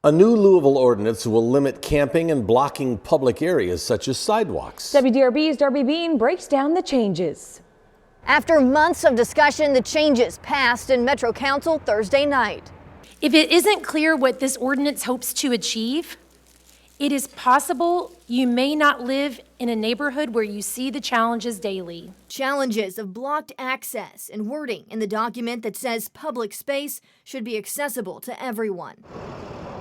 A new Louisville ordinance will limit camping and blocking public areas such as sidewalks. WDRB's Darby Bean breaks down the changes. After months of discussion, the changes passed in Metro Council Thursday night. If it isn't clear what this ordinance hopes to achieve, it is possible you may not live in a neighborhood where you see the challenges daily. Challenges of blocked access and wording in the document that says public space should be accessible to everyone.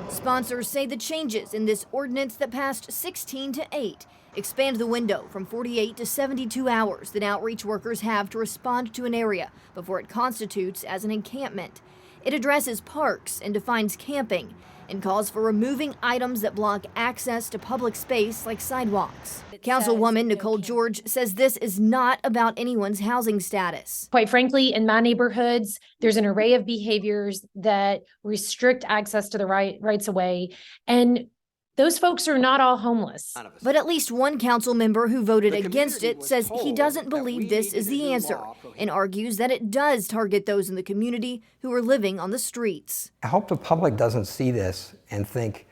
Sponsors say the changes in this ordinance that passed 16-8 expand the window from 48 to 72 hours that outreach workers have to respond to an area before it constitutes as an encampment. It addresses parks and defines camping and calls for removing items that block access to public space like sidewalks. Councilwoman Nicole George says this is not about anyone's housing status. Quite frankly, in my neighborhoods, there's an array of behaviors that restrict access to the rights of way, and those folks are not all homeless. But at least one council member who voted against it says he doesn't believe this is the answer and argues that it does target those in the community who are living on the streets. I hope the public doesn't see this and think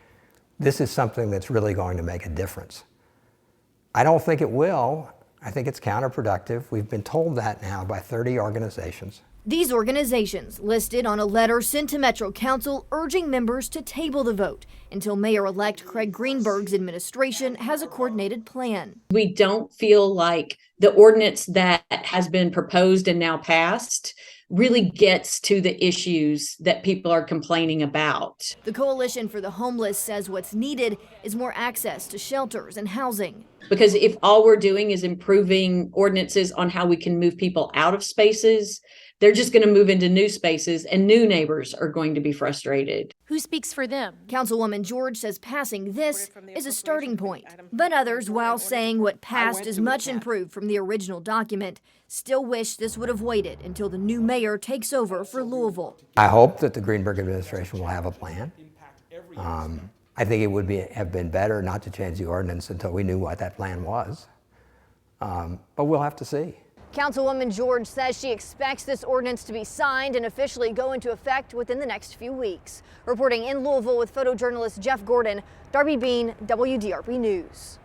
this is something that's really going to make a difference. I don't think it will. I think it's counterproductive. We've been told that now by 30 organizations. These organizations listed on a letter sent to Metro Council urging members to table the vote until Mayor-elect Craig Greenberg's administration has a coordinated plan. We don't feel like the ordinance that has been proposed and now passed really gets to the issues that people are complaining about. The Coalition for the Homeless says what's needed is more access to shelters and housing. Because if all we're doing is improving ordinances on how we can move people out of spaces, they're just going to move into new spaces and new neighbors are going to be frustrated. Who speaks for them? Councilwoman George says passing this is a starting point. But others, while saying what passed is much improved from the original document, still wish this would have waited until the new mayor takes over for Louisville. I hope that the Greenberg administration will have a plan. I think it would have been better not to change the ordinance until we knew what that plan was. But we'll have to see. Councilwoman George says she expects this ordinance to be signed and officially go into effect within the next few weeks. Reporting in Louisville with photojournalist Jeff Gordon, Darby Bean, WDRB News.